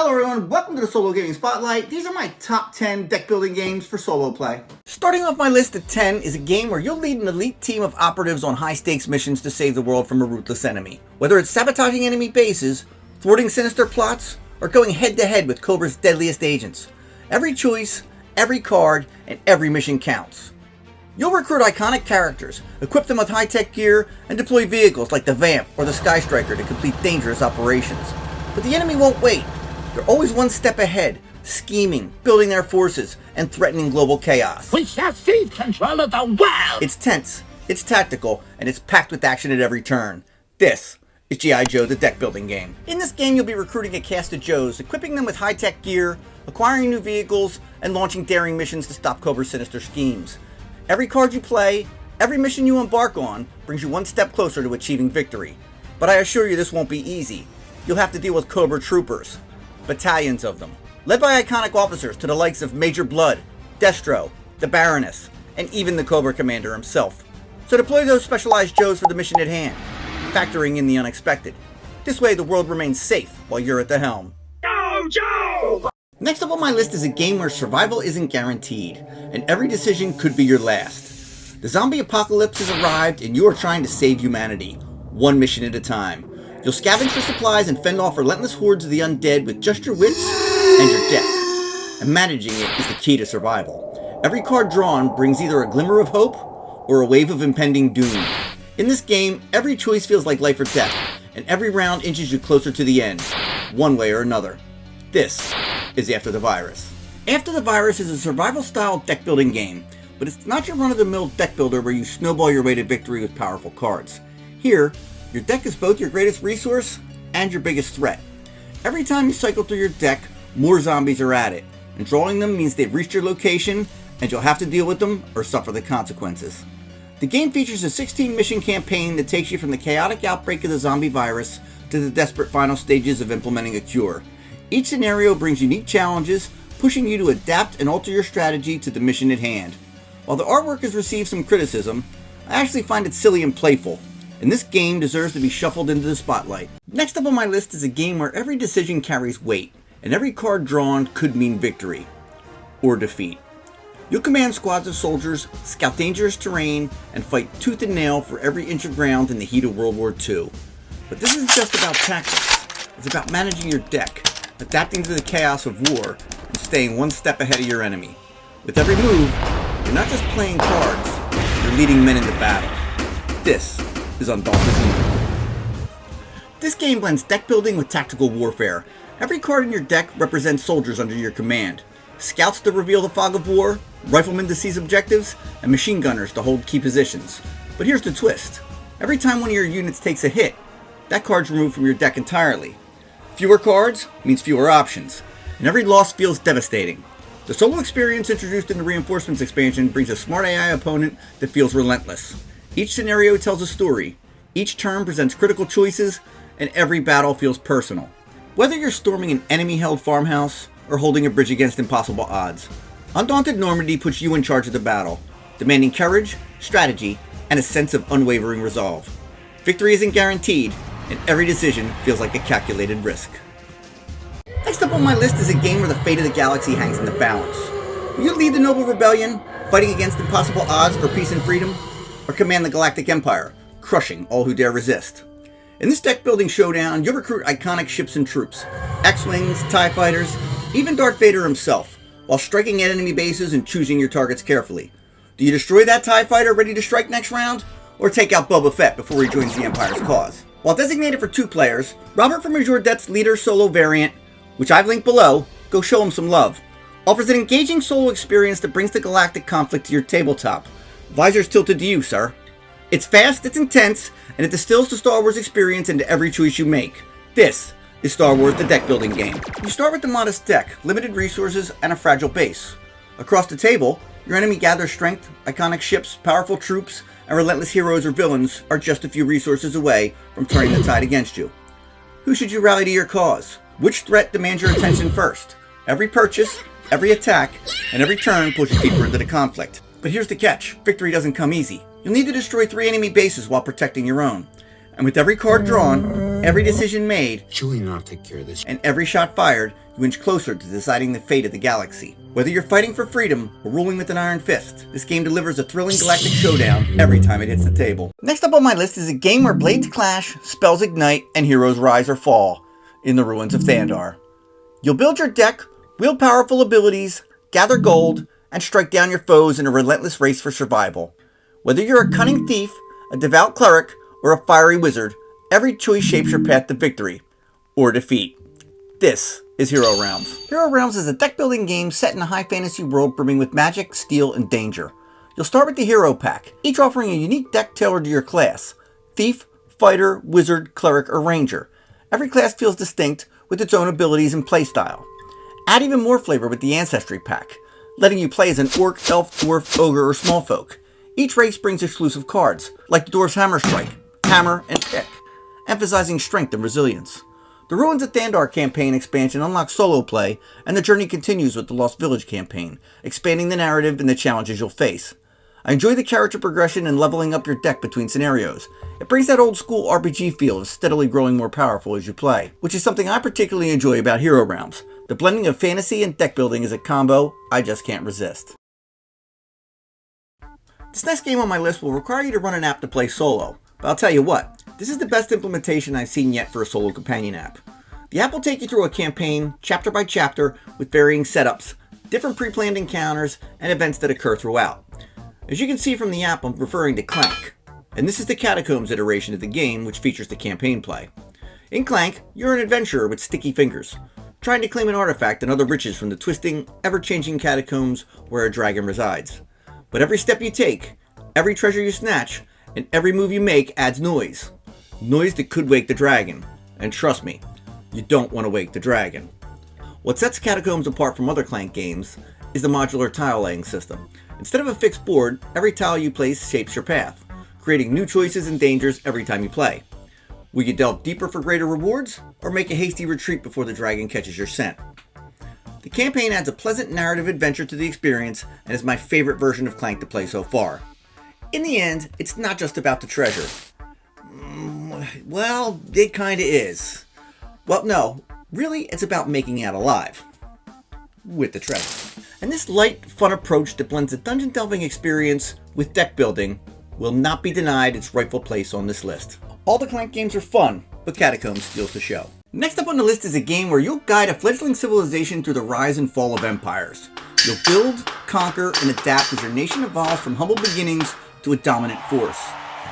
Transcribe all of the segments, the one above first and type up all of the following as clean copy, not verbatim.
Hello everyone, welcome to the Solo Gaming Spotlight. These are my top 10 deck building games for solo play. Starting off my list at 10 is a game where you'll lead an elite team of operatives on high stakes missions to save the world from a ruthless enemy. Whether it's sabotaging enemy bases, thwarting sinister plots, or going head to head with Cobra's deadliest agents. Every choice, every card, and every mission counts. You'll recruit iconic characters, equip them with high-tech gear, and deploy vehicles like the Vamp or the Sky Striker to complete dangerous operations. But the enemy won't wait. They're always one step ahead, scheming, building their forces, and threatening global chaos. We shall seize control of the world! It's tense, it's tactical, and it's packed with action at every turn. This is G.I. Joe, the deck building game. In this game, you'll be recruiting a cast of Joes, equipping them with high-tech gear, acquiring new vehicles, and launching daring missions to stop Cobra's sinister schemes. Every card you play, every mission you embark on, brings you one step closer to achieving victory. But I assure you this won't be easy. You'll have to deal with Cobra troopers. Battalions of them, led by iconic officers to the likes of Major Blood, Destro, the Baroness, and even the Cobra Commander himself. So deploy those specialized Joes for the mission at hand, factoring in the unexpected. This way the world remains safe while you're at the helm. Go, Joe! Next up on my list is a game where survival isn't guaranteed, and every decision could be your last. The zombie apocalypse has arrived and you are trying to save humanity, one mission at a time. You'll scavenge for supplies and fend off relentless hordes of the undead with just your wits and your deck. And managing it is the key to survival. Every card drawn brings either a glimmer of hope or a wave of impending doom. In this game, every choice feels like life or death, and every round inches you closer to the end, one way or another. This is After the Virus. After the Virus is a survival-style deck-building game, but it's not your run-of-the-mill deck builder where you snowball your way to victory with powerful cards. Here, your deck is both your greatest resource and your biggest threat. Every time you cycle through your deck, more zombies are at it, and drawing them means they've reached your location, and you'll have to deal with them or suffer the consequences. The game features a 16-mission campaign that takes you from the chaotic outbreak of the zombie virus to the desperate final stages of implementing a cure. Each scenario brings unique challenges, pushing you to adapt and alter your strategy to the mission at hand. While the artwork has received some criticism, I actually find it silly and playful, and this game deserves to be shuffled into the spotlight. Next up on my list is a game where every decision carries weight, and every card drawn could mean victory or defeat. You'll command squads of soldiers, scout dangerous terrain, and fight tooth and nail for every inch of ground in the heat of World War II. But this isn't just about tactics. It's about managing your deck, adapting to the chaos of war, and staying one step ahead of your enemy. With every move, you're not just playing cards, you're leading men into battle. This is Undaunted. This game blends deck building with tactical warfare. Every card in your deck represents soldiers under your command. Scouts to reveal the fog of war, riflemen to seize objectives, and machine gunners to hold key positions. But here's the twist. Every time one of your units takes a hit, that card's removed from your deck entirely. Fewer cards means fewer options, and every loss feels devastating. The solo experience introduced in the Reinforcements expansion brings a smart AI opponent that feels relentless. Each scenario tells a story, each turn presents critical choices, and every battle feels personal. Whether you're storming an enemy-held farmhouse or holding a bridge against impossible odds, Undaunted Normandy puts you in charge of the battle, demanding courage, strategy, and a sense of unwavering resolve. Victory isn't guaranteed, and every decision feels like a calculated risk. Next up on my list is a game where the fate of the galaxy hangs in the balance. Will you lead the noble rebellion, fighting against impossible odds for peace and freedom? Or command the Galactic Empire, crushing all who dare resist? In this deck-building showdown, you'll recruit iconic ships and troops, X-Wings, TIE Fighters, even Darth Vader himself, while striking at enemy bases and choosing your targets carefully. Do you destroy that TIE Fighter ready to strike next round? Or take out Boba Fett before he joins the Empire's cause? While designated for 2 players, Robert from Azure Death's Leader solo variant, which I've linked below, go show him some love, offers an engaging solo experience that brings the galactic conflict to your tabletop. Visors tilted to you, sir. It's fast, it's intense, and it distills the Star Wars experience into every choice you make. This is Star Wars the deck building game. You start with a modest deck, limited resources, and a fragile base. Across the table, your enemy gathers strength, iconic ships, powerful troops, and relentless heroes or villains are just a few resources away from turning the tide against you. Who should you rally to your cause? Which threat demands your attention first? Every purchase, every attack, and every turn pulls you deeper into the conflict. But here's the catch. Victory doesn't come easy. You'll need to destroy 3 enemy bases while protecting your own. And with every card drawn, every decision made, Chewie and I'll take care of this. and every shot fired, you inch closer to deciding the fate of the galaxy. Whether you're fighting for freedom or ruling with an iron fist, this game delivers a thrilling galactic showdown every time it hits the table. Next up on my list is a game where blades clash, spells ignite, and heroes rise or fall in the ruins of Thandar. You'll build your deck, wield powerful abilities, gather gold, and strike down your foes in a relentless race for survival. Whether you're a cunning thief, a devout cleric, or a fiery wizard, every choice shapes your path to victory or defeat. This is Hero Realms. Hero Realms is a deck-building game set in a high fantasy world brimming with magic, steel, and danger. You'll start with the Hero Pack, each offering a unique deck tailored to your class: Thief, Fighter, Wizard, Cleric, or Ranger. Every class feels distinct with its own abilities and playstyle. Add even more flavor with the Ancestry Pack, letting you play as an Orc, Elf, Dwarf, Ogre, or Smallfolk. Each race brings exclusive cards, like the Dwarf's Hammer Strike, Hammer, and Pick, emphasizing strength and resilience. The Ruins of Thandar campaign expansion unlocks solo play, and the journey continues with the Lost Village campaign, expanding the narrative and the challenges you'll face. I enjoy the character progression and leveling up your deck between scenarios. It brings that old school RPG feel of steadily growing more powerful as you play, which is something I particularly enjoy about Hero Realms. The blending of fantasy and deck building is a combo I just can't resist. This next game on my list will require you to run an app to play solo, but I'll tell you what, this is the best implementation I've seen yet for a solo companion app. The app will take you through a campaign, chapter by chapter, with varying setups, different pre-planned encounters, and events that occur throughout. As you can see from the app, I'm referring to Clank, and this is the Catacombs iteration of the game, which features the campaign play. In Clank, you're an adventurer with sticky fingers, trying to claim an artifact and other riches from the twisting, ever-changing catacombs where a dragon resides. But every step you take, every treasure you snatch, and every move you make adds noise. Noise that could wake the dragon. And trust me, you don't want to wake the dragon. What sets Catacombs apart from other Clank games is the modular tile laying system. Instead of a fixed board, every tile you place shapes your path, creating new choices and dangers every time you play. Will you delve deeper for greater rewards, or make a hasty retreat before the dragon catches your scent? The campaign adds a pleasant narrative adventure to the experience and is my favorite version of Clank to play so far. In the end, it's not just about the treasure. Well, it kinda is. Well, no, really it's about making out alive. With the treasure. And this light, fun approach that blends the dungeon delving experience with deck building will not be denied its rightful place on this list. All the Clank games are fun, but Catacombs steals the show. Next up on the list is a game where you'll guide a fledgling civilization through the rise and fall of empires. You'll build, conquer, and adapt as your nation evolves from humble beginnings to a dominant force.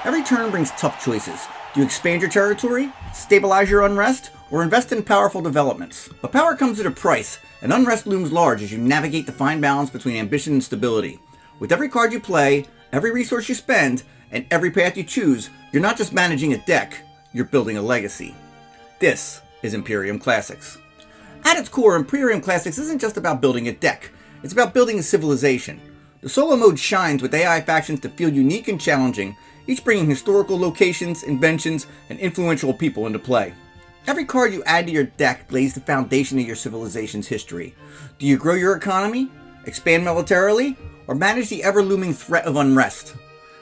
Every turn brings tough choices. Do you expand your territory, stabilize your unrest, or invest in powerful developments? But power comes at a price, and unrest looms large as you navigate the fine balance between ambition and stability. With every card you play, every resource you spend, and every path you choose, you're not just managing a deck, you're building a legacy. This is Imperium Classics. At its core, Imperium Classics isn't just about building a deck, it's about building a civilization. The solo mode shines with AI factions that feel unique and challenging, each bringing historical locations, inventions, and influential people into play. Every card you add to your deck lays the foundation of your civilization's history. Do you grow your economy, expand militarily, or manage the ever-looming threat of unrest?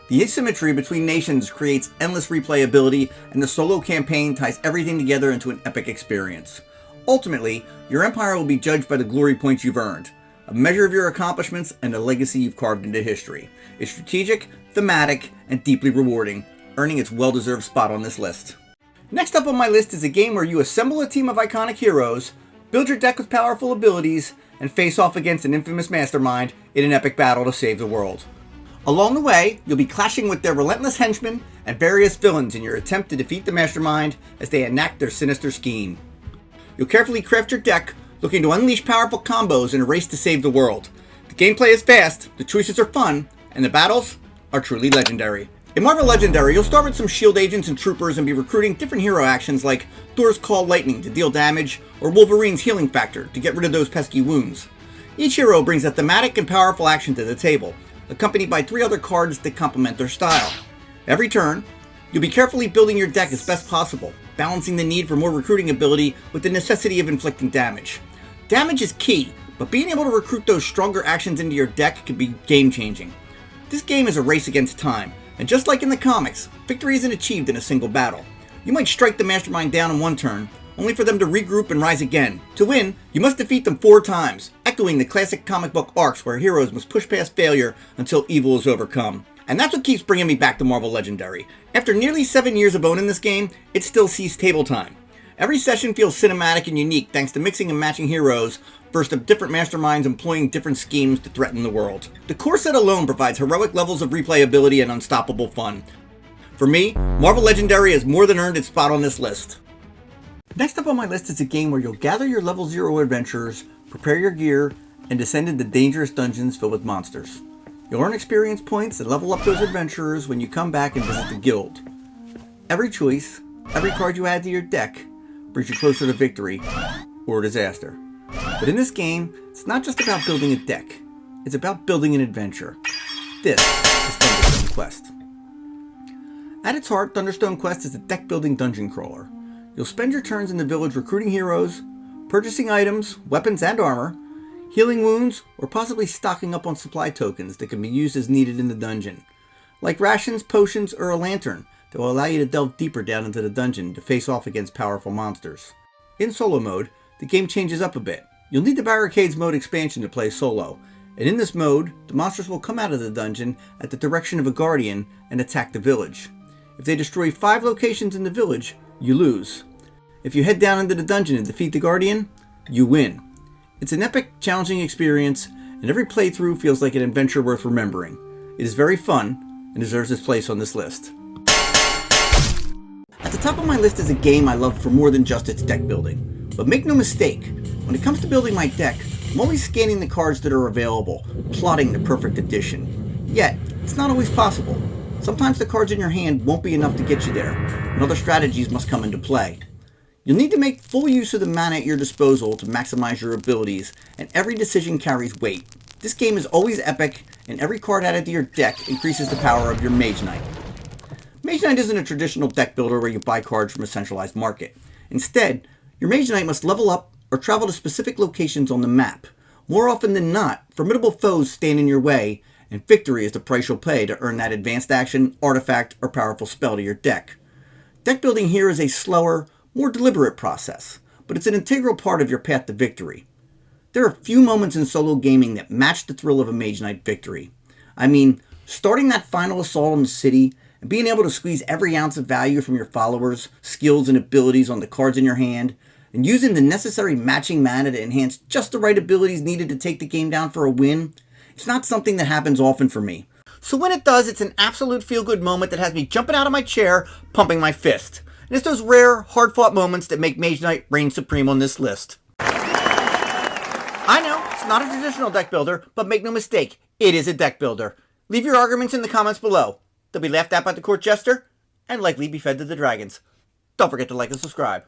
The asymmetry between nations creates endless replayability, and the solo campaign ties everything together into an epic experience. Ultimately, your empire will be judged by the glory points you've earned, a measure of your accomplishments and the legacy you've carved into history. It's strategic, thematic, and deeply rewarding, earning its well-deserved spot on this list. Next up on my list is a game where you assemble a team of iconic heroes, build your deck with powerful abilities, and face off against an infamous mastermind in an epic battle to save the world. Along the way, you'll be clashing with their relentless henchmen and various villains in your attempt to defeat the mastermind as they enact their sinister scheme. You'll carefully craft your deck, looking to unleash powerful combos in a race to save the world. The gameplay is fast, the choices are fun, and the battles are truly legendary. In Marvel Legendary, you'll start with some shield agents and troopers and be recruiting different hero actions like Thor's Call Lightning to deal damage, or Wolverine's Healing Factor to get rid of those pesky wounds. Each hero brings a thematic and powerful action to the table, accompanied by 3 other cards that complement their style. Every turn, you'll be carefully building your deck as best possible, balancing the need for more recruiting ability with the necessity of inflicting damage. Damage is key, but being able to recruit those stronger actions into your deck can be game-changing. This game is a race against time, and just like in the comics, victory isn't achieved in a single battle. You might strike the mastermind down in one turn, only for them to regroup and rise again. To win, you must defeat them 4 times, echoing the classic comic book arcs where heroes must push past failure until evil is overcome. And that's what keeps bringing me back to Marvel Legendary. After nearly 7 years of owning this game, it still sees table time. Every session feels cinematic and unique thanks to mixing and matching heroes versus the different masterminds employing different schemes to threaten the world. The core set alone provides heroic levels of replayability and unstoppable fun. For me, Marvel Legendary has more than earned its spot on this list. Next up on my list is a game where you'll gather your level 0 adventurers, prepare your gear, and descend into dangerous dungeons filled with monsters. You'll earn experience points and level up those adventurers when you come back and visit the guild. Every choice, every card you add to your deck, brings you closer to victory or disaster. But in this game, it's not just about building a deck, it's about building an adventure. This is Thunderstone Quest. At its heart, Thunderstone Quest is a deck-building dungeon crawler. You'll spend your turns in the village recruiting heroes, purchasing items, weapons, and armor, healing wounds, or possibly stocking up on supply tokens that can be used as needed in the dungeon, like rations, potions, or a lantern that will allow you to delve deeper down into the dungeon to face off against powerful monsters. In solo mode, the game changes up a bit. You'll need the Barricades mode expansion to play solo, and in this mode, the monsters will come out of the dungeon at the direction of a guardian and attack the village. If they destroy 5 locations in the village, you lose. If you head down into the dungeon and defeat the guardian, you win. It's an epic, challenging experience, and every playthrough feels like an adventure worth remembering. It is very fun, and deserves its place on this list. At the top of my list is a game I love for more than just its deck building. But make no mistake, when it comes to building my deck, I'm always scanning the cards that are available, plotting the perfect addition. Yet, it's not always possible. Sometimes the cards in your hand won't be enough to get you there, and other strategies must come into play. You'll need to make full use of the mana at your disposal to maximize your abilities, and every decision carries weight. This game is always epic, and every card added to your deck increases the power of your Mage Knight. Mage Knight isn't a traditional deck builder where you buy cards from a centralized market. Instead, your Mage Knight must level up or travel to specific locations on the map. More often than not, formidable foes stand in your way, and victory is the price you'll pay to earn that advanced action, artifact, or powerful spell to your deck. Deck building here is a slower, more deliberate process, but it's an integral part of your path to victory. There are few moments in solo gaming that match the thrill of a Mage Knight victory. I mean, starting that final assault on the city, and being able to squeeze every ounce of value from your followers, skills, and abilities on the cards in your hand, and using the necessary matching mana to enhance just the right abilities needed to take the game down for a win, it's not something that happens often for me. So when it does, it's an absolute feel-good moment that has me jumping out of my chair, pumping my fist. And it's those rare, hard-fought moments that make Mage Knight reign supreme on this list. I know, it's not a traditional deck builder, but make no mistake, it is a deck builder. Leave your arguments in the comments below. They'll be laughed at by the court jester, and likely be fed to the dragons. Don't forget to like and subscribe.